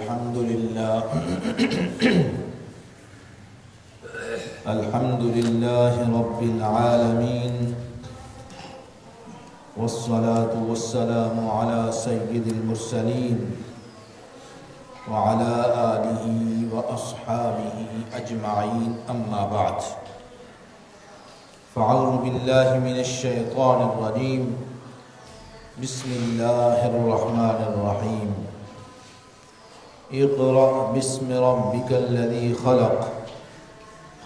الحمد لله رب العالمين والصلاة والسلام على سيد المرسلين وعلى آله وأصحابه أجمعين أما بعد فأعوذ بالله من الشيطان الرجيم بسم الله الرحمن الرحيم اقرأ باسم ربك الذي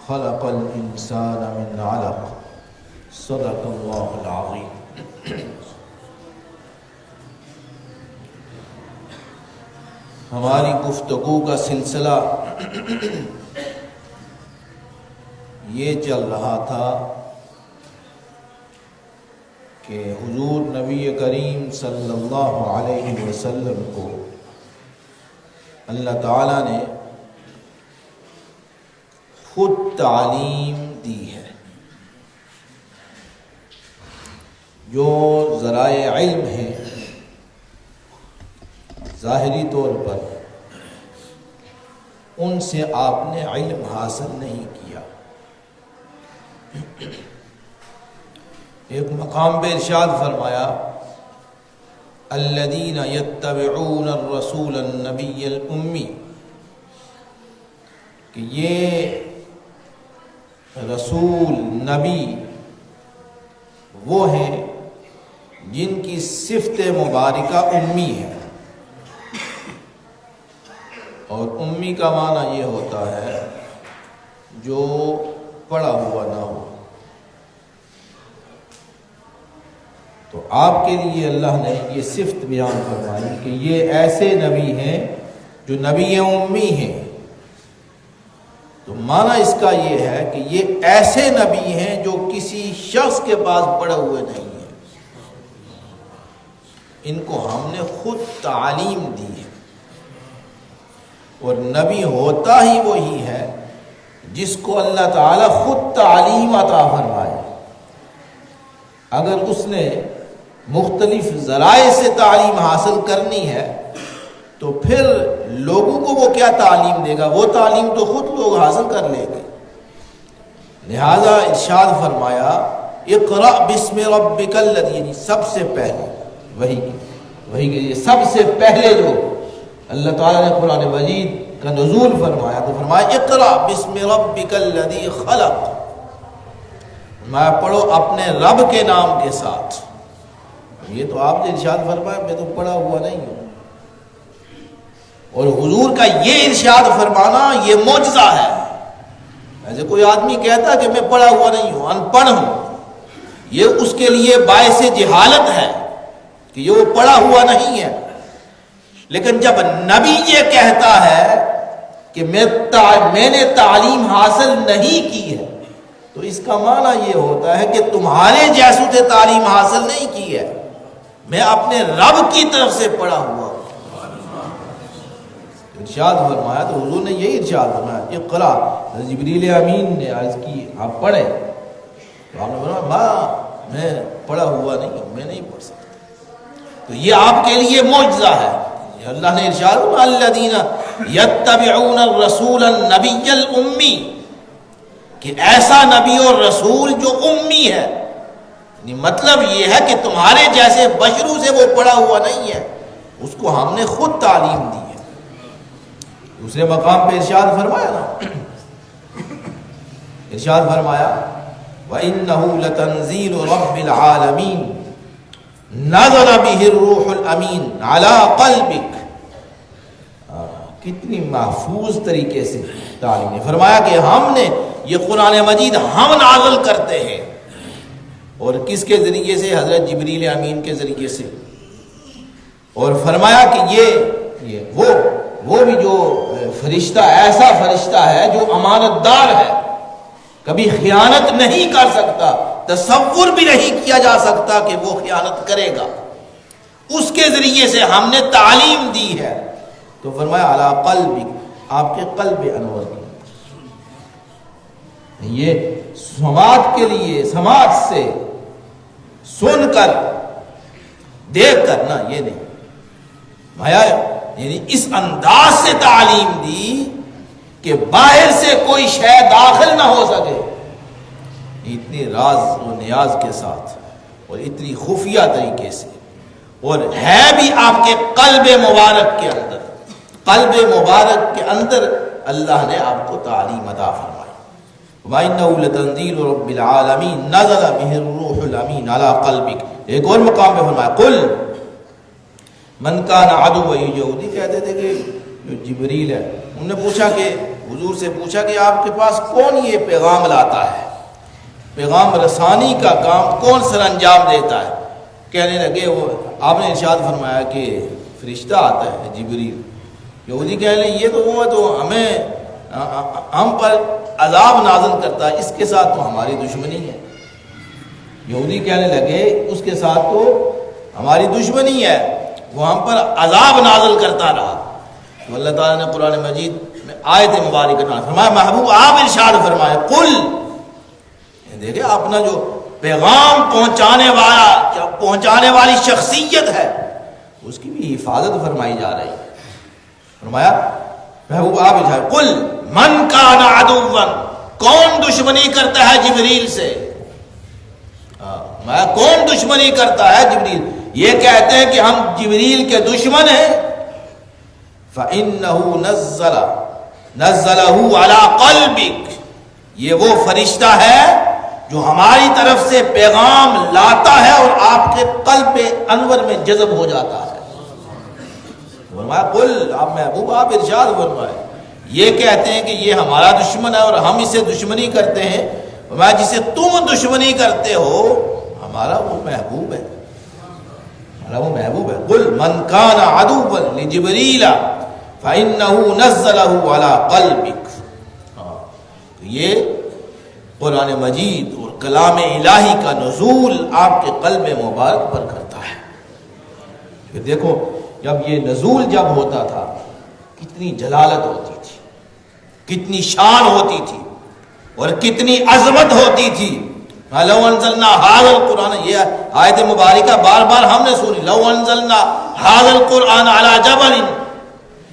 خلق الإنسان من علق صدق الله العظيم. ہماری گفتگو کا سلسلہ یہ چل رہا تھا کہ حضور نبی کریم صلی اللہ علیہ وسلم کو اللہ تعالیٰ نے خود تعلیم دی ہے. جو ذرائع علم ہیں ظاہری طور پر ان سے آپ نے علم حاصل نہیں کیا. ایک مقام پہ ارشاد فرمایا الذین یتبعون الرسول النبی الامی، کہ یہ رسول نبی وہ ہیں جن کی صفت مبارکہ امی ہے. اور امی کا معنی یہ ہوتا ہے جو پڑھا ہوا نہ ہو. تو آپ کے لیے اللہ نے یہ صفت بیان فرمائی کہ یہ ایسے نبی ہیں جو نبی امی ہیں. تو معنی اس کا یہ ہے کہ یہ ایسے نبی ہیں جو کسی شخص کے پاس پڑھے ہوئے نہیں ہیں. ان کو ہم نے خود تعلیم دی ہے. اور نبی ہوتا ہی وہی ہے جس کو اللہ تعالیٰ خود تعلیم عطا فرمائے. اگر اس نے مختلف ذرائع سے تعلیم حاصل کرنی ہے تو پھر لوگوں کو وہ کیا تعلیم دے گا؟ وہ تعلیم تو خود لوگ حاصل کر لیں گے. لہذا ارشاد فرمایا اقرأ باسم ربک الذی، یعنی سب سے پہلے وہی کے لیے سب سے پہلے جو اللہ تعالیٰ نے قرآن مجید کا نزول فرمایا تو فرمایا اقرأ باسم ربک الذی خلق، میں پڑھو اپنے رب کے نام کے ساتھ. یہ تو آپ نے ارشاد فرمایا میں تو پڑھا ہوا نہیں ہوں. اور حضور کا یہ ارشاد فرمانا یہ معجزہ ہے. ایسے کوئی آدمی کہتا کہ میں پڑھا ہوا نہیں ہوں، ان پڑھ ہوں، یہ اس کے لیے باعث جہالت ہے کہ یہ وہ پڑھا ہوا نہیں ہے. لیکن جب نبی یہ کہتا ہے کہ میں نے تعلیم حاصل نہیں کی ہے تو اس کا معنی یہ ہوتا ہے کہ تمہارے جیسوں سے تعلیم حاصل نہیں کی ہے، میں اپنے رب کی طرف سے پڑھا ہوا ہوں. ارشاد فرمایا تو حضور نے یہی ارشاد فرمایا اقرا. جبریل امین نے عرض کی آپ پڑھیں تو آپ نے فرمایا میں پڑھا ہوا نہیں ہوں، میں نہیں پڑھ سکتا. تو یہ آپ کے لیے معجزہ ہے. اللہ نے ارشاد فرمایا الذین یتبعون الرسول النبی الامی، کہ ایسا نبی اور رسول جو امی ہے. مطلب یہ ہے کہ تمہارے جیسے بشروں سے وہ پڑھا ہوا نہیں ہے، اس کو ہم نے خود تعلیم دی ہے. دوسرے مقام پہ ارشاد فرمایا نا، ارشاد فرمایا وَإِنَّهُ لَتَنزِيلُ رَبِّ الْعَالَمِينَ نَزَلَ بِهِ الرُّوحُ الْأَمِينُ عَلَى قَلْبِكَ. کتنی محفوظ طریقے سے تعلیم ہے. فرمایا کہ ہم نے یہ قرآن مجید ہم نازل کرتے ہیں. اور کس کے ذریعے سے؟ حضرت جبریل امین کے ذریعے سے. اور فرمایا کہ یہ وہ بھی جو فرشتہ ایسا فرشتہ ہے جو امانت دار ہے، کبھی خیانت نہیں کر سکتا، تصور بھی نہیں کیا جا سکتا کہ وہ خیانت کرے گا. اس کے ذریعے سے ہم نے تعلیم دی ہے. تو فرمایا علی قلبک، آپ کے قلب انور کی. یہ سماعت کے لیے، سماعت سے سن کر دیکھ کر نہ، یہ نہیں. بھایا یعنی اس انداز سے تعلیم دی کہ باہر سے کوئی شے داخل نہ ہو سکے، اتنی راز و نیاز کے ساتھ اور اتنی خفیہ طریقے سے، اور ہے بھی آپ کے قلب مبارک کے اندر، قلب مبارک کے اندر اللہ نے آپ کو تعلیم عطا فرمائی۔ وَإِنَّهُ لَتَنزِيلُ رَبِّ الْعَالَمِينَ نَزَلَ بِهِ الرُّوحُ الْأَمِينُ عَلَىٰ قَلْبِكَ۔ ایک اور مقام پہ فرمایا قُلْ مَنْ كَانَ عَدُوًّا، یہودی کہتے تھے کہ جو جبریل ہے، انہوں نے پوچھا کہ حضور سے پوچھا کہ آپ کے پاس کون یہ پیغام لاتا ہے، پیغام رسانی کا کام کون سر انجام دیتا ہے؟ کہنے لگے وہ، آپ نے ارشاد فرمایا کہ فرشتہ آتا ہے جبریل۔ یہودی کہنے لگے یہ تو وہ ہے تو ہم پر عذاب نازل کرتا ہے، اس کے ساتھ تو ہماری دشمنی ہے۔ یہودی کہنے لگے اس کے ساتھ تو ہماری دشمنی ہے، وہ ہم پر عذاب نازل کرتا رہا۔ تو اللہ تعالیٰ نے قرآن مجید میں آیت مبارکہ فرمایا محبوب آپ ارشاد فرمائے قل، دیکھیں اپنا جو پیغام پہنچانے والی شخصیت ہے اس کی بھی حفاظت فرمائی جا رہی ہے۔ فرمایا محبوب آپ ارشاد قل من کان عدوا، کون دشمنی کرتا ہے جبریل سے؟ میں کون دشمنی کرتا ہے جبریل؟ یہ کہتے ہیں کہ ہم جبریل کے دشمن ہیں۔ فَإِنَّهُ نَزَّلَهُ عَلَىٰ قَلْبِكَ، یہ وہ فرشتہ ہے جو ہماری طرف سے پیغام لاتا ہے اور آپ کے قلب انور میں جذب ہو جاتا ہے۔ فرمایا قل، آپ محبوب آپ ارشاد فرمائے، یہ کہتے ہیں کہ یہ ہمارا دشمن ہے اور ہم اسے دشمنی کرتے ہیں۔ فرمایا جسے تم دشمنی کرتے ہو ہمارا وہ محبوب ہے، ہمارا وہ محبوب ہے۔ قل من کان عدوا لجبریل فإنه نزله على قلبك۔ تو یہ قرآن مجید اور کلام الہی کا نزول آپ کے قلب مبارک پر کرتا ہے۔ پھر دیکھو جب یہ نزول جب ہوتا تھا کتنی جلالت ہوتی تھی، کتنی شان ہوتی تھی اور کتنی عظمت ہوتی تھی۔ لو انزلنا هذا القرآن، یہ آیت مبارکہ بار بار ہم نے سنی، لو انزلنا هذا القرآن على جبل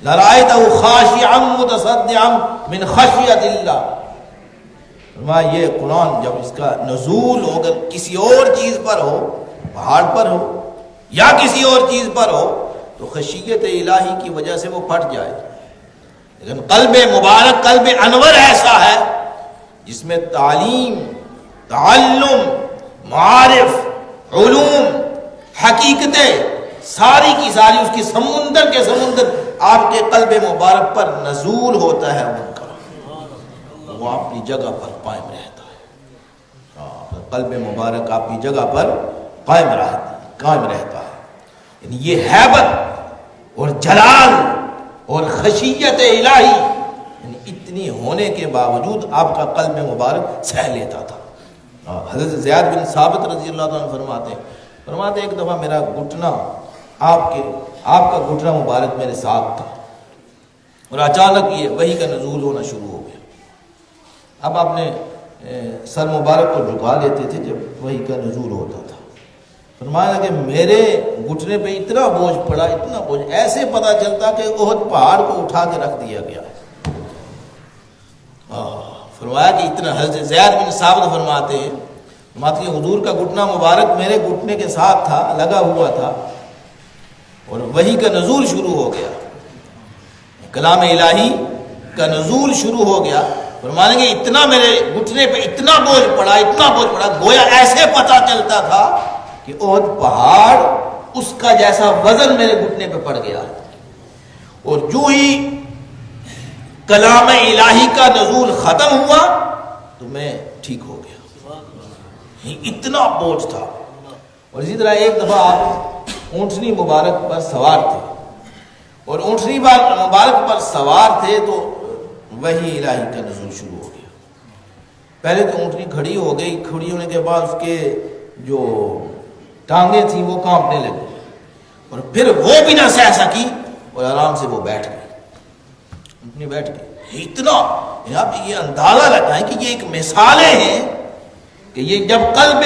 لرأيته خاشعا متصدعا من خشية اللہ۔ یہ قرآن جب اس کا نزول ہو اگر کسی اور چیز پر ہو، پہاڑ پر ہو یا کسی اور چیز پر ہو تو خشیت الہی کی وجہ سے وہ پھٹ جائے، لیکن قلب مبارک قلب انور ایسا ہے جس میں تعلیم، تعلم، معارف، علوم، حقیقتیں ساری کی ساری اس کی سمندر کے سمندر آپ کے قلب مبارک پر نزول ہوتا ہے، ان کا وہ اپنی جگہ پر قائم رہتا ہے، قلب مبارک اپنی جگہ پر قائم رہتا ہے۔ یعنی یہ ہیبت اور جلال اور خشیت الہی یعنی اتنی ہونے کے باوجود آپ کا قلب مبارک سہ لیتا تھا۔ حضرت زیاد بن ثابت رضی اللہ عنہ فرماتے ایک دفعہ میرا گھٹنا آپ کا گھٹنا مبارک میرے ساتھ تھا اور اچانک یہ وحی کا نزول ہونا شروع ہو گیا۔ اب آپ نے سر مبارک کو جھکا لیتے تھے جب وحی کا نزول ہوتا تھا۔ فرمایا کہ میرے گھٹنے پہ اتنا بوجھ پڑا، اتنا بوجھ، ایسے پتہ چلتا کہ احد پہاڑ کو اٹھا کے رکھ دیا گیا ہے۔ فرمایا کہ اتنا، حضرت زید بن ثابت فرماتے ہیں حضور کا گھٹنا مبارک میرے گھٹنے کے ساتھ تھا، لگا ہوا تھا اور وحی کا نزول شروع ہو گیا، کلام الہی کا نزول شروع ہو گیا۔ فرمانے کہ اتنا میرے گھٹنے پہ اتنا بوجھ پڑا گویا ایسے پتہ چلتا تھا کہ احد پہاڑ اس کا جیسا وزن میرے گھٹنے پہ پڑ گیا، اور جو ہی کلام الہی کا نزول ختم ہوا تو میں ٹھیک ہو گیا، اتنا بوجھ تھا۔ اور اسی طرح ایک دفعہ آپ اونٹنی مبارک پر سوار تھے اور اونٹنی مبارک پر سوار تھے تو وحی الہی کا نزول شروع ہو گیا۔ پہلے تو اونٹنی کھڑی ہو گئی، کھڑی ہونے کے بعد اس کے جو ٹانگیں تھیں وہ کانپنے لگی اور پھر وہ بھی نہ سہ سکی اور آرام سے وہ بیٹھ گئی، بیٹھ گئی۔ اتنا اب یہ اندازہ لگائیں کہ یہ ایک مثالیں ہیں کہ یہ جب قلب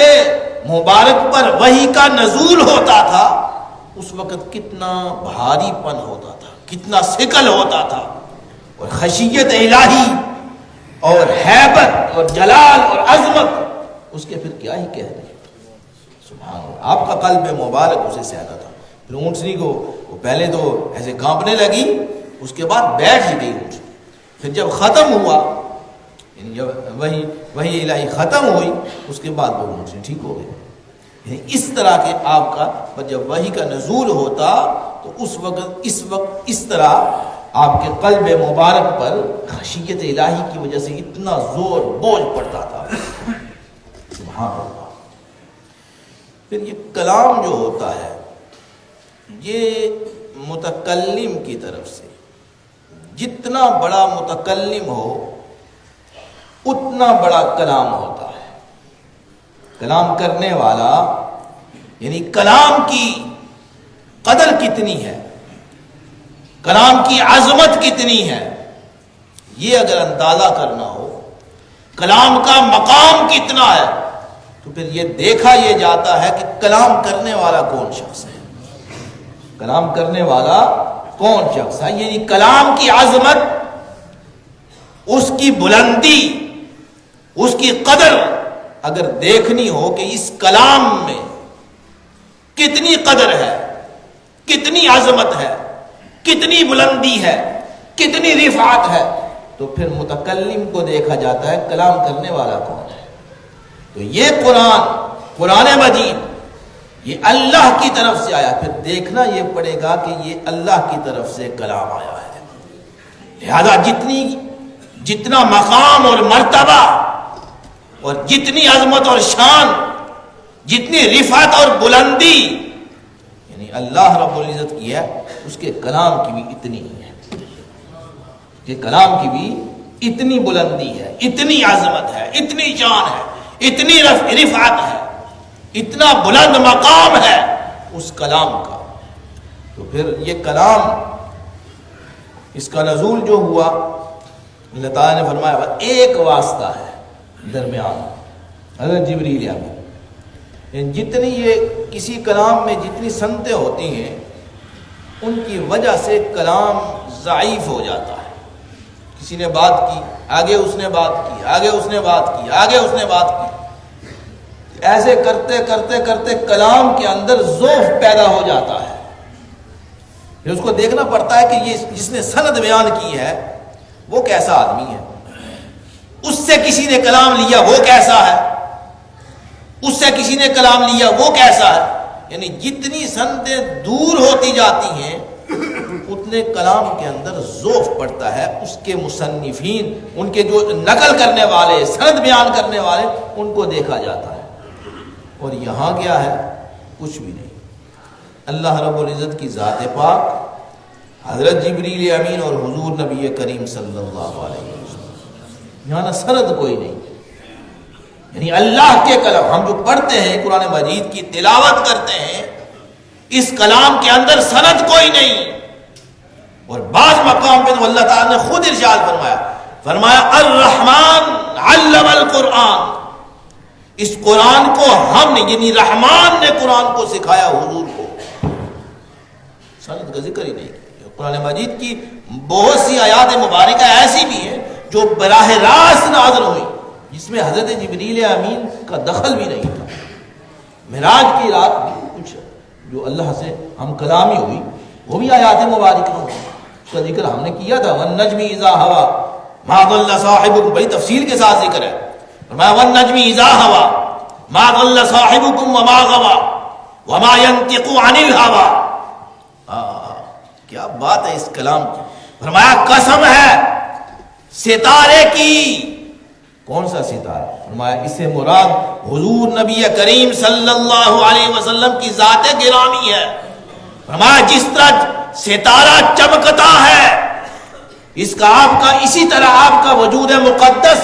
مبارک پر وحی کا نزول ہوتا تھا اس وقت کتنا بھاری پن ہوتا تھا، کتنا ثقل ہوتا تھا، اور خشیت الہی اور ہیبت اور جلال اور عظمت اس کے پھر کیا ہی کہہ رہے، سبحان اللہ۔ آپ کا قلب مبارک اسے سہتا تھا۔ پھر اونٹنی کو وہ پہلے تو ایسے کانپنے لگی، اس کے بعد بیٹھ ہی گئی اونٹنی۔ پھر جب ختم ہوا، یعنی جب وحی الہی ختم ہوئی، اس کے بعد وہ اونٹنی ٹھیک ہو گئی۔ یعنی اس طرح کے آپ کا جب وحی کا نزول ہوتا تو اس وقت اس طرح آپ کے قلب مبارک پر خشیت الہی کی وجہ سے اتنا زور بوجھ پڑتا تھا، سبحان اللہ۔ پھر یہ کلام جو ہوتا ہے یہ متکلم کی طرف سے، جتنا بڑا متکلم ہو اتنا بڑا کلام ہوتا ہے۔ کلام کرنے والا یعنی کلام کی قدر کتنی ہے، کلام کی عظمت کتنی ہے، یہ اگر اندازہ کرنا ہو، کلام کا مقام کتنا ہے، تو پھر یہ دیکھا یہ جاتا ہے کہ کلام کرنے والا کون شخص ہے، کلام کرنے والا کون شخص ہے۔ یعنی کلام کی عظمت، اس کی بلندی، اس کی قدر اگر دیکھنی ہو کہ اس کلام میں کتنی قدر ہے، کتنی عظمت ہے، کتنی بلندی ہے، کتنی رفعت ہے، تو پھر متکلم کو دیکھا جاتا ہے کلام کرنے والا کون ہے۔ تو یہ قرآن مجید یہ اللہ کی طرف سے آیا، پھر دیکھنا یہ پڑے گا کہ یہ اللہ کی طرف سے کلام آیا ہے، لہذا جتنا مقام اور مرتبہ اور جتنی عظمت اور شان، جتنی رفعت اور بلندی یعنی اللہ رب العزت کی ہے، اس کے کلام کی بھی اتنی ہی ہے، کہ کلام کی بھی اتنی بلندی ہے، اتنی عظمت ہے، اتنی شان ہے، اتنی رفعت ہے، اتنا بلند مقام ہے اس کلام کا۔ تو پھر یہ کلام، اس کا نزول جو ہوا، اللہ تعالیٰ نے فرمایا ایک واسطہ ہے درمیان، حضرت جبریل امین۔ جتنی یہ کسی کلام میں جتنی سنتیں ہوتی ہیں، ان کی وجہ سے کلام ضعیف ہو جاتا ہے۔ کسی نے بات کی، آگے اس نے بات کی، آگے اس نے بات کی، آگے اس نے بات کی، ایسے کرتے کرتے کرتے کلام کے اندر ضعف پیدا ہو جاتا ہے۔ پھر اس کو دیکھنا پڑتا ہے کہ یہ جس نے سند بیان کی ہے وہ کیسا آدمی ہے، اس سے کسی نے کلام لیا وہ کیسا ہے، اس سے کسی نے کلام لیا وہ کیسا ہے۔ یعنی جتنی سندیں دور ہوتی جاتی ہیں اتنے کلام کے اندر ذوف پڑتا ہے، اس کے مصنفین، ان کے جو نقل کرنے والے، سند بیان کرنے والے، ان کو دیکھا جاتا ہے۔ اور یہاں کیا ہے؟ کچھ بھی نہیں۔ اللہ رب العزت کی ذات پاک، حضرت جبریل امین اور حضور نبی کریم صلی اللہ علیہ وسلم، یہاں نہ سند کوئی نہیں، یعنی اللہ کے کلام ہم جو پڑھتے ہیں، قرآن مجید کی تلاوت کرتے ہیں، اس کلام کے اندر سند کوئی نہیں۔ اور بعض مقام پہ تو اللہ تعالیٰ نے خود ارشاد فرمایا الرحمن علم القرآن، اس قرآن کو ہم نے، یعنی رحمان نے قرآن کو سکھایا حضور کو۔ سند کا ذکر ہی نہیں کیا۔ قرآن مجید کی بہت سی آیات مبارکہ ایسی بھی ہیں جو براہ راست نازل ہوئی، جس میں حضرت جبریل امین کا دخل بھی نہیں تھا۔ معراج کی رات بھی کچھ جو اللہ سے ہم کلامی ہوئی، وہ بھی آیات مبارکہ ہوئی، اس کا ذکر ہم نے کیا تھا۔ والنجم اذا ہوا ما ضل صاحبکم، بڑی تفصیل کے ساتھ ذکر ہے۔ فرمایا والنجم اذا ہوا ما ضل صاحبکم وما غوا وما ينطق عن الهوى۔ کیا بات ہے اس کلام کی۔ فرمایا قسم ہے ستارے کی۔ کون سا ستارہ؟ فرمایا اس سے مراد حضور نبی کریم صلی اللہ علیہ وسلم کی ذات گرامی ہے۔ فرمایا جس طرح ستارہ چمکتا ہے، اس کا آپ کا اسی طرح آپ کا وجود مقدس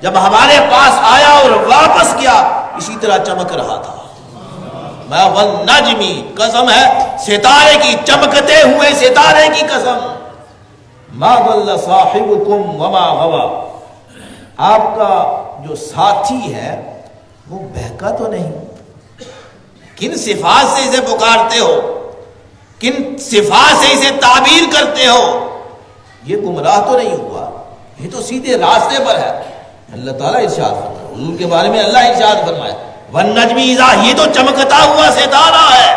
جب ہمارے پاس آیا اور واپس گیا اسی طرح چمک رہا تھا۔ میں والنجمی، قسم ہے ستارے کی، چمکتے ہوئے ستارے کی قسم۔ ما ضل صاحبکم وما غوا، آپ کا جو ساتھی ہے وہ بہکا تو نہیں؟ کن صفات سے اسے پکارتے ہو؟ کن صفات سے اسے تعبیر کرتے ہو؟ یہ گمراہ تو نہیں ہوا، یہ تو سیدھے راستے پر ہے۔ اللہ تعالیٰ ارشاد فرمایا، حضور کے بارے میں اللہ ارشاد فرمایا والنجم اذا، یہ تو چمکتا ہوا ستارہ ہے،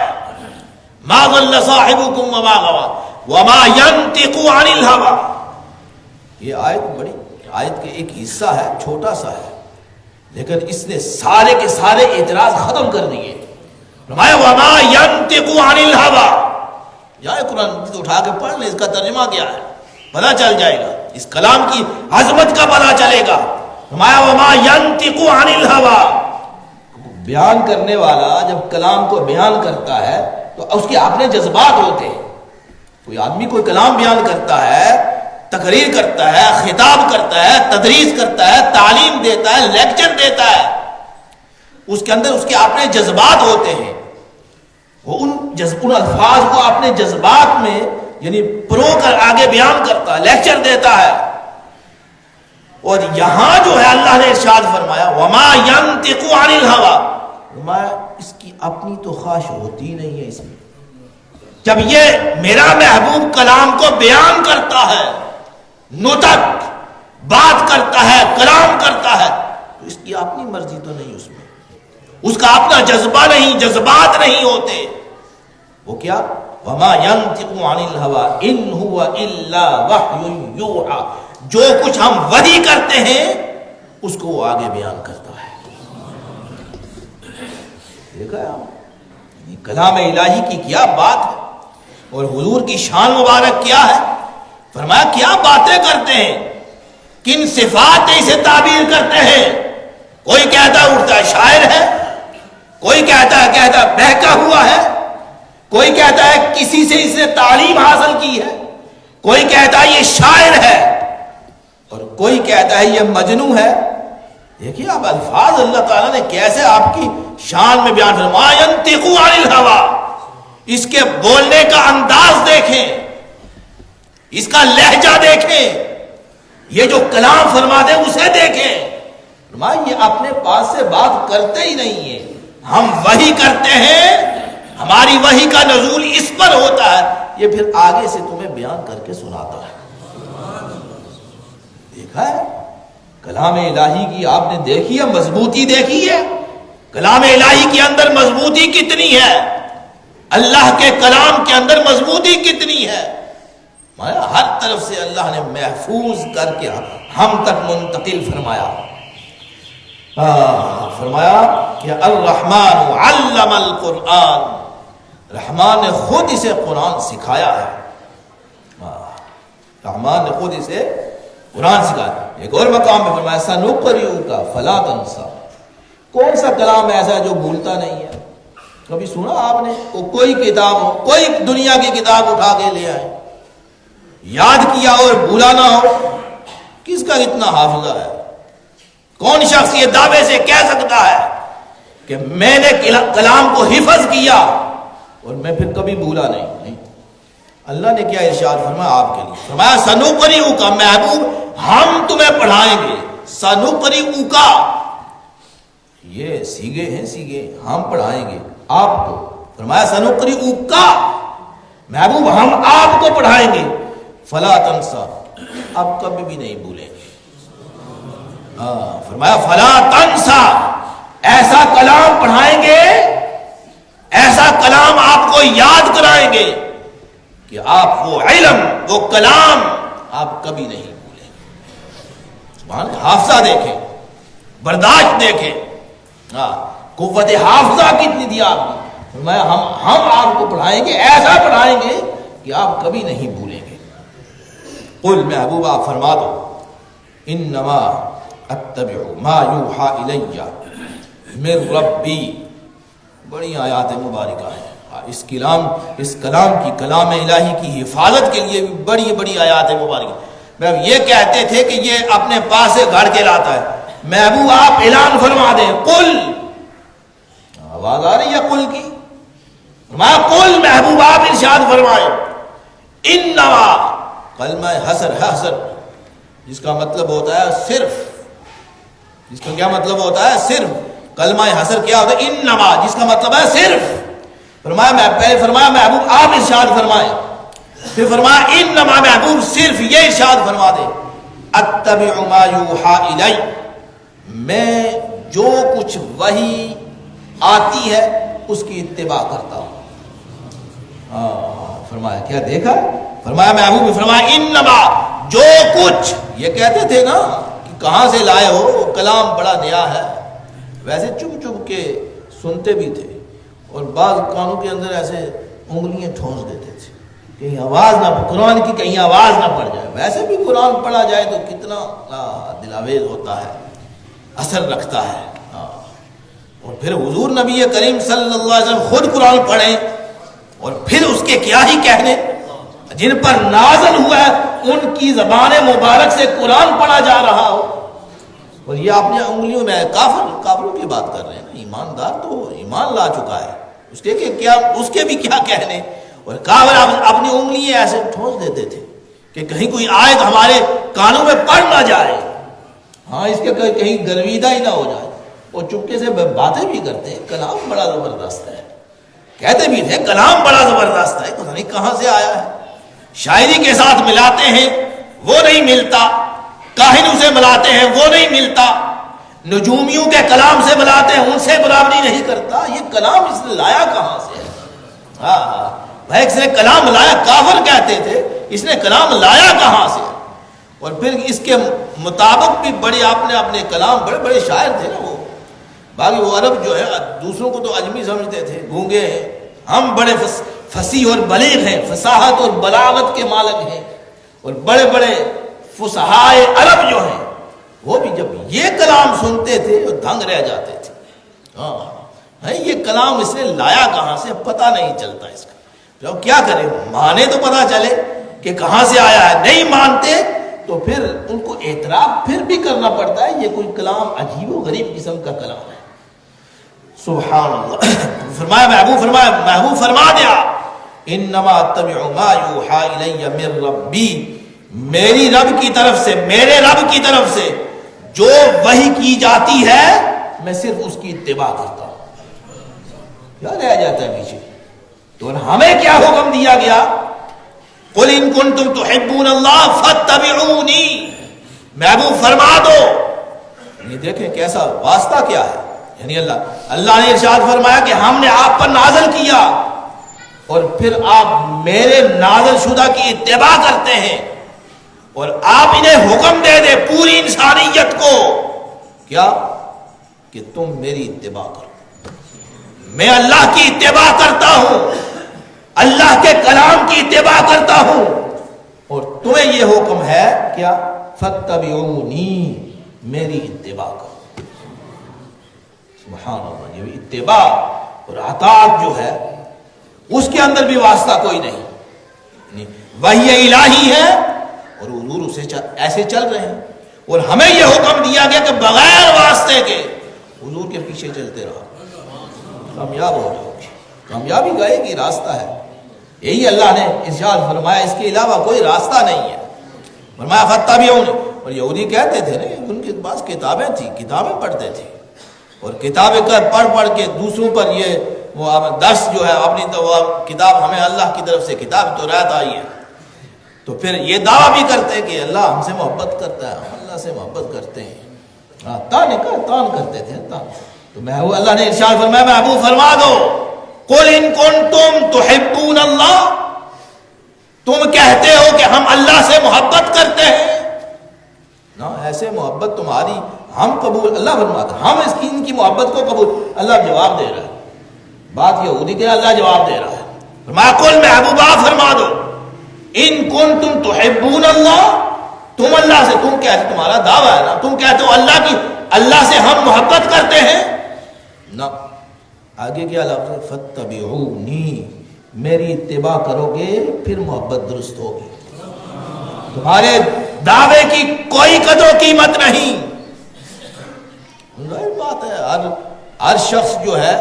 ما ضل صاحبکم وما غوی وما ينطق عن الهوى۔ یہ آیت کے ایک حصہ ہے، چھوٹا سا ہے، لیکن اس نے سارے کے سارے اعتراض ختم کر دیے۔ فرمایا وما ينطق عن الهوى، یا قرآن مجید اٹھا کے پڑھ لیں، اس کا ترجمہ کیا ہے پتہ چل جائے گا، اس کلام کی عظمت کا پتہ چلے گا۔ فرمایا وما ينطق عن الهوى، بیان کرنے والا جب کلام کو بیان کرتا ہے تو اس کے اپنے جذبات ہوتے ہیں۔ کوئی آدمی کوئی کلام بیان کرتا ہے، تقریر کرتا ہے، خطاب کرتا ہے، تدریس کرتا ہے، تعلیم دیتا ہے، لیکچر دیتا ہے، اس کے اندر اس کے اپنے جذبات ہوتے ہیں۔ وہ ان الفاظ کو اپنے جذبات میں یعنی پرو کر آگے بیان کرتا ہے، لیکچر دیتا ہے۔ اور یہاں جو ہے اللہ نے ارشاد فرمایا وما ينطق عن الهوى، فرمایا اس کی اپنی تو خواہش ہوتی نہیں ہے اس میں۔ جب یہ میرا محبوب کلام کو بیان کرتا ہے، نطق بات کرتا ہے، کلام کرتا ہے، تو اس کی اپنی مرضی تو نہیں اس میں، اس کا اپنا جذبہ نہیں، جذبات نہیں ہوتے۔ وہ کیا؟ وما ينطق عن الهوى ان هو الا وحی یوحى، جو کچھ ہم وحی کرتے ہیں اس کو وہ آگے بیان کرتا ہے۔ دیکھا ہے آپ، یہ کلام الہی کی کیا بات ہے، اور حضور کی شان مبارک کیا ہے۔ فرمایا کیا باتیں کرتے ہیں، کن صفات سے تعبیر کرتے ہیں۔ کوئی کہتا ہے اٹھتا شاعر ہے، کوئی کہتا ہے بہکا ہوا ہے، کوئی کہتا ہے کسی سے اس نے تعلیم حاصل کی ہے، کوئی کہتا ہے یہ شاعر ہے، اور کوئی کہتا ہے یہ مجنون ہے۔ دیکھیے آپ الفاظ اللہ تعالیٰ نے کیسے آپ کی شان میں بیان فرمایا ينطق عن الهوى، اس کے بولنے کا انداز دیکھیں، اس کا لہجہ دیکھیں، یہ جو کلام فرماتے ہیں اسے دیکھیں۔ فرمایا یہ اپنے پاس سے بات کرتے ہی نہیں ہیں، ہم وحی کرتے ہیں، ہماری وحی کا نزول اس پر ہوتا ہے، یہ پھر آگے سے تمہیں بیان کر کے سناتا ہے۔ دیکھا ہے کلام الہی کی آپ نے دیکھی ہے مضبوطی، دیکھی ہے کلام الہی کے اندر مضبوطی کتنی ہے، اللہ کے کلام کے اندر مضبوطی کتنی ہے۔ ہر طرف سے اللہ نے محفوظ کر کے ہم تک منتقل فرمایا۔ فرمایا کہ الرحمن علم القرآن، رحمان نے خود اسے قرآن سکھایا ہے، رحمان نے خود اسے قرآن سکھایا۔ ایک اور مقام میں فرمایا سنقرئک فلا تنسیٰ، کون سا کلام ایسا ہے جو بھولتا نہیں ہے؟ کبھی سنا آپ نے کوئی کتاب ہو، کوئی دنیا کی کتاب اٹھا کے لے آئے، یاد کیا اور بھولا نہ ہو؟ کس کا اتنا حافظہ ہے؟ کون شخص یہ دعوے سے کہہ سکتا ہے کہ میں نے کلام کو حفظ کیا اور میں پھر کبھی بھولا نہیں؟ اللہ نے کیا ارشاد فرمایا آپ کے لیے، فرمایا سنقرئک، محبوب ہم تمہیں پڑھائیں گے، سنقرئک یہ سیگے ہیں، سیگے ہم پڑھائیں گے آپ کو۔ فرمایا سنقرئک محبوب ہم آپ کو پڑھائیں گے، فلا تنسیٰ آپ کبھی بھی نہیں بھولیں گے۔ فرمایا فلا تنسیٰ، ایسا کلام پڑھائیں گے، ایسا کلام آپ کو یاد کرائیں گے کہ آپ وہ علم، وہ کلام آپ کبھی نہیں بھولیں گے۔ سبحان اللہ، حافظہ دیکھیں، برداشت دیکھیں، قوت حافظہ کتنی دی آپ نے۔ فرمایا ہم آپ کو پڑھائیں گے، ایسا پڑھائیں گے کہ آپ کبھی نہیں بھولیں گے۔ قل محبوب آپ فرما دو انما اتبع ما یوحى الی من ربی، بڑی آیات مبارکہ ہیں۔ اس کلام کی، کلام الہی کی حفاظت کے لیے بھی بڑی بڑی آیات مبارکہ۔ یہ کہتے تھے کہ یہ اپنے پاس سے گھڑ کے لاتا ہے، محبوب آپ اعلان فرما دیں قل، آواز آ رہی ہے قل کی، میں قل محبوب آپ ارشاد فرمائیں انما، کلمہ حصر ہے، حصر جس کا مطلب ہوتا ہے صرف، جس کا کیا مطلب ہوتا ہے؟ صرف۔ کلمہ حصر کیا ہوتا ہے؟ انما، جس کا مطلب ہے صرف۔ فرمایا میں پہلے فرمایا محبوب آپ ارشاد فرمائیں، پھر فرمایا انما محبوب صرف یہ ارشاد فرما دے اتبع ما یوحى الی، میں جو کچھ وحی آتی ہے اس کی اتباع کرتا ہوں۔ فرمایا کیا دیکھا؟ فرمایا محبوب فرمایا انما جو کچھ، یہ کہتے تھے نا کہ کہاں سے لائے ہو، کلام بڑا نیا ہے، ویسے چپ چپ کے سنتے بھی تھے اور بعض کانوں کے اندر ایسے انگلیاں ٹھونس دیتے تھے کہیں آواز نہ، قرآن کی کہیں آواز نہ پڑ جائے۔ ویسے بھی قرآن پڑھا جائے تو کتنا دلاویز ہوتا ہے، اثر رکھتا ہے۔ اور پھر حضور نبی کریم صلی اللہ علیہ وسلم خود قرآن پڑھیں اور پھر اس کے کیا ہی کہنے، جن پر نازل ہوا ہے ان کی زبان مبارک سے قرآن پڑھا جا رہا ہو، اور یہ اپنے انگلیوں میں کافروں کی بات کر رہے ہیں۔ ایماندار تو ایمان لا چکا ہے، اس کے بھی کیا کہنے، اور کافر اپنی انگلیاں ایسے ٹھونس دیتے تھے کہ کہیں کوئی آیت ہمارے کانوں میں پڑ نہ جائے، ہاں اس کے کہیں گرویدہ ہی نہ ہو جائے، اور چپکے سے باتیں بھی کرتے ہیں، کلام بڑا زبردست ہے، کہتے بھی تھے کلام بڑا زبردست ہے، پتہ نہیں کہاں سے آیا ہے، شاعری کے ساتھ ملاتے ہیں وہ نہیں ملتا، کاہن اسے ملاتے ہیں وہ نہیں ملتا، نجومیوں کے کلام سے ملاتے ہیں ان سے برابری نہیں کرتا، یہ کلام اس نے لایا کہاں سے ہے؟ بھائی اس نے کلام لایا، کافر کہتے تھے، اس نے کلام لایا کہاں سے؟ اور پھر اس کے مطابق بھی بڑے آپ نے اپنے کلام، بڑے بڑے شاعر تھے نا وہ، باقی وہ عرب جو ہے دوسروں کو تو عجمی سمجھتے تھے، گونگے ہیں، ہم بڑے فصیح اور بلیغ ہیں، فصاحت اور بلاغت کے مالک ہیں، اور بڑے بڑے فصحائے عرب جو ہیں وہ بھی جب یہ کلام سنتے تھے وہ دھنگ رہ جاتے تھے۔ یہ کلام اس نے لایا کہاں سے پتہ نہیں چلتا اس کا، تو کیا کرے، مانے تو پتہ چلے کہ کہاں سے آیا ہے، نہیں مانتے تو پھر ان کو اعتراف پھر بھی کرنا پڑتا ہے یہ کوئی کلام عجیب و غریب قسم کا کلام ہے۔ سبحان اللہ۔ محبوب فرما دیا انما اتبع ما یوحى الی من ربی، میری رب کی طرف سے، میرے رب کی طرف سے جو وحی کی جاتی ہے میں صرف اس کی اتباع کرتا ہوں۔ کیا رہ جاتا ہے پیچھے؟ تو ہمیں کیا حکم دیا گیا؟ قل ان کنتم تحبون اللہ فاتبعونی، محبوب فرما دو، یعنی دیکھیں کیسا واسطہ کیا ہے، یعنی اللہ نے ارشاد فرمایا کہ ہم نے آپ پر نازل کیا اور پھر آپ میرے نازل شدہ کی اتباع کرتے ہیں، اور آپ انہیں حکم دے دے پوری انسانیت کو کیا کہ تم میری اتباع کرو، میں اللہ کی اتباع کرتا ہوں، اللہ کے کلام کی اتباع کرتا ہوں، اور تمہیں یہ حکم ہے کیا فاتبعونی، میری اتباع کرو۔ سبحان اللہ، یہ اتباع اور اطاعت جو ہے اس کے اندر بھی واسطہ کوئی نہیں، وحی الہی ہے اور حضور اسے ایسے چل رہے ہیں، اور ہمیں یہ حکم دیا گیا کہ بغیر واسطے کے حضور کے پیچھے چلتے رہو، کامیاب ہو جاؤ گے، کامیابی کا ایک ہی راستہ ہے، یہی اللہ نے ارشاد فرمایا، اس کے علاوہ کوئی راستہ نہیں ہے۔ فرمایا فاتبعونی، اور یہودی کہتے تھے نا ان کے پاس کتابیں تھیں، کتابیں پڑھتے تھے، اور کتابیں پڑھ پڑھ کے دوسروں پر یہ وہ درس جو ہے اپنی تو کتاب ہمیں اللہ کی طرف سے کتاب تو رات آئی ہے، تو پھر یہ دعویٰ بھی کرتے کہ اللہ ہم سے محبت کرتا ہے، ہم اللہ سے محبت کرتے ہیں، تان کرتے تھے تان۔ تو محبوب اللہ نے ارشاد فرمایا محبوب فرما دو قل ان کنتم تحبون اللہ، تم کہتے ہو کہ ہم اللہ سے محبت کرتے ہیں نا، ایسے محبت تمہاری ہم قبول، اللہ فرماتا ہم ان کی محبت کو قبول، اللہ جواب دے رہا ہے، بات یہودی کے اللہ جواب دے رہا ہے، فرمایا قل محبوبہ فرما دو ان کنتم تحبون اللہ، تم اللہ سے، تم کہتے، تمہارا دعویٰ ہے نا، تم کہتے ہو اللہ سے ہم محبت کرتے ہیں نا، آگے کیا لفظ ہے فاتبعونی، میری اتباع کرو گے پھر محبت درست ہوگی، تمہارے دعوے کی کوئی قدر و قیمت نہیں۔ ظاہر بات ہے ہر شخص جو ہے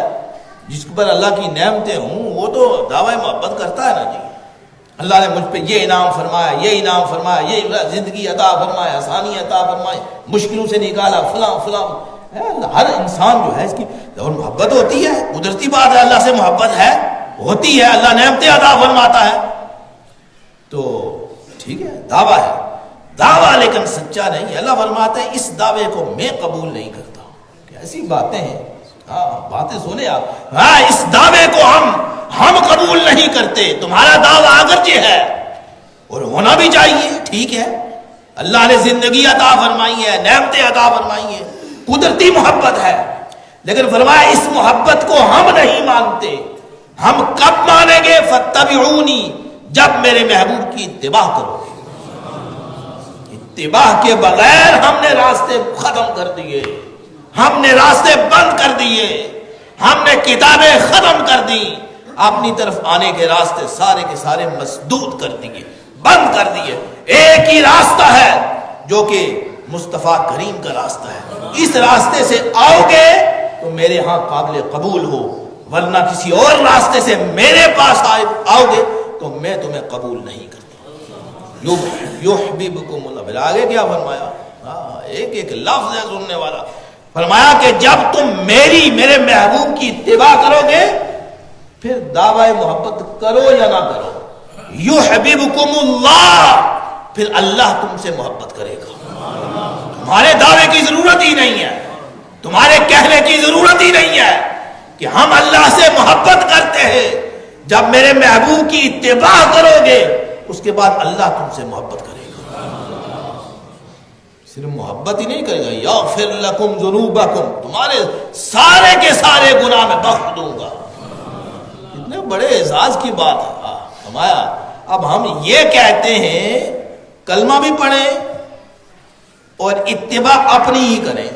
جس پر اللہ کی نعمتیں ہوں وہ تو دعوی محبت کرتا ہے نا جی، اللہ نے مجھ پہ یہ انعام فرمایا، یہ انعام فرمایا، یہ زندگی عطا فرمایا، آسانی عطا فرمائی، مشکلوں سے نکالا، فلاں فلاں، ہر انسان جو ہے اس کی اور محبت ہوتی ہے، قدرتی بات ہے اللہ سے محبت ہے، ہوتی ہے, اللہ نعمتیں عطا فرماتا ہے, تو ٹھیک ہے دعویٰ ہے, دعویٰ لیکن سچا نہیں. اللہ فرماتا ہے اس دعوے کو میں قبول نہیں کرتا. کیسی باتیں ہیں, ہاں باتیں سنیں آپ. ہاں اس دعوے کو ہم قبول نہیں کرتے. تمہارا دعویٰ اگرچہ ہے اور ہونا بھی چاہیے, ٹھیک ہے, اللہ نے زندگی عطا فرمائی ہے, نعمتیں عطا فرمائی ہیں, قدرتی محبت ہے, لیکن فرمایا اس محبت کو ہم نہیں مانتے. ہم کب مانیں گے؟ فاتبعونی, جب میرے محبوب کی اتباع کرو گے. اتباع کے بغیر ہم نے راستے ختم کر دیے, ہم نے راستے بند کر دیے, ہم نے کتابیں ختم کر دی, اپنی طرف آنے کے راستے سارے کے سارے مسدود کر دیے, بند کر دیے. ایک ہی راستہ ہے جو کہ مصطفیٰ کریم کا راستہ ہے. اس راستے سے آؤ گے تو میرے ہاں قابل قبول ہو, ورنہ کسی اور راستے سے میرے پاس آؤ گے تو میں تمہیں قبول نہیں کرتا. یحببکم اللہ. پھر آگے کیا فرمایا؟ ایک ایک لفظ ہے سننے والا. فرمایا کہ جب تم میرے محبوب کی اتباع کرو گے, پھر دعوی محبت کرو یا نہ کرو, یحببکم اللہ, پھر اللہ تم سے محبت کرے گا. تمہارے دعوے کی ضرورت ہی نہیں ہے, تمہارے کہنے کی ضرورت ہی نہیں ہے کہ ہم اللہ سے محبت کرتے ہیں. جب میرے محبوب کی اتباع کرو گے اس کے بعد اللہ تم سے محبت کرے گا. صرف محبت ہی نہیں کرے گا, یغفر لکم ذنوبکم, تمہارے سارے کے سارے گناہ میں بخش دوں گا. اتنے بڑے اعزاز کی بات ہے. فرمایا اب ہم یہ کہتے ہیں کلمہ بھی پڑھیں اور اتباع اپنی ہی کریں,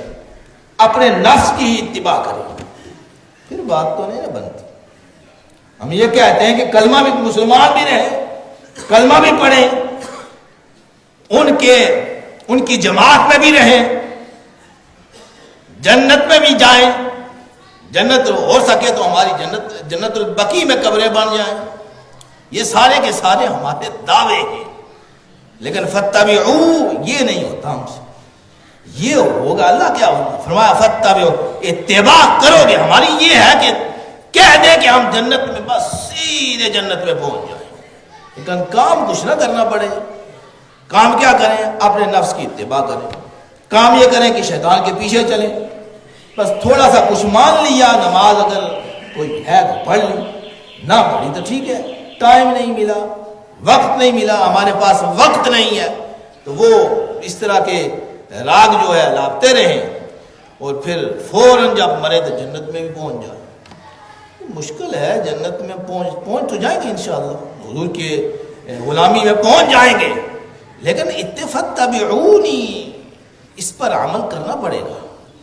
اپنے نفس کی ہی اتباع کریں, پھر بات تو نہیں نہ بنتی. ہم یہ کہتے ہیں کہ کلمہ بھی, مسلمان بھی رہیں, کلمہ بھی پڑھیں, ان کی جماعت میں بھی رہیں, جنت میں بھی جائیں, جنت ہو سکے تو ہماری جنت البقیع میں قبریں بن جائیں. یہ سارے کے سارے ہمارے دعوے ہیں, لیکن فتبعوا یہ نہیں ہوتا ہم سے. یہ ہوگا اللہ کیا ہوگا؟ فرمایا فتبعوا, اتباع کرو گے. ہماری یہ ہے کہ کہہ دیں کہ ہم جنت میں, بس سیدھے جنت میں پہنچ جائیں, لیکن کام کچھ نہ کرنا پڑے. کام کیا کریں؟ اپنے نفس کی اتباع کریں. کام یہ کریں کہ شیطان کے پیچھے چلیں. بس تھوڑا سا کچھ مان لیا, نماز اگر کوئی ہے تو پڑھ لی, نہ پڑھی تو ٹھیک ہے, ٹائم نہیں ملا, وقت نہیں ملا, ہمارے پاس وقت نہیں ہے, تو وہ اس طرح کے راگ جو ہے لاپتے رہیں, اور پھر فوراً جب مرے تو جنت میں بھی پہنچ جائیں. مشکل ہے, جنت میں پہنچ تو جائیں گے انشاءاللہ, حضور کے غلامی میں پہنچ جائیں گے, لیکن اتفتبعونی, اس پر عمل کرنا پڑے گا,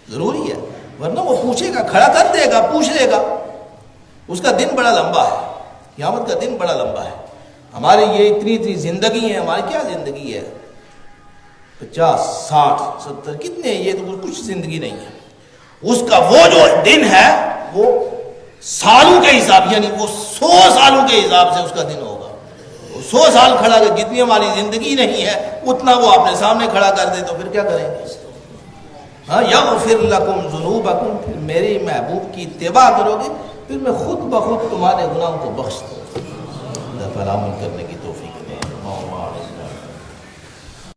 ضروری ہے, ورنہ وہ پوچھے گا, کھڑا کر دے گا, پوچھ لے گا. اس کا دن بڑا لمبا ہے, قیامت کا دن بڑا لمبا ہے. ہماری یہ اتنی زندگی ہے, ہماری کیا زندگی ہے, 50 60 70 کتنے, یہ تو کچھ زندگی نہیں ہے. اس کا وہ جو دن ہے وہ سالوں کے حساب, یعنی وہ 100 سالوں کے حساب سے اس کا دن ہوگا. 100 سال کھڑا کر, جتنی ہماری زندگی نہیں ہے اتنا وہ اپنے سامنے کھڑا کر دے تو پھر کیا کریں گے؟ ہاں, یغفر لکم ذنوبکم, پھر میرے محبوب کی اتباع کرو گے, پھر میں خود بخود تمہارے گناہوں کو بخش دوں. اللہ تعالیٰ عمل کرنے کی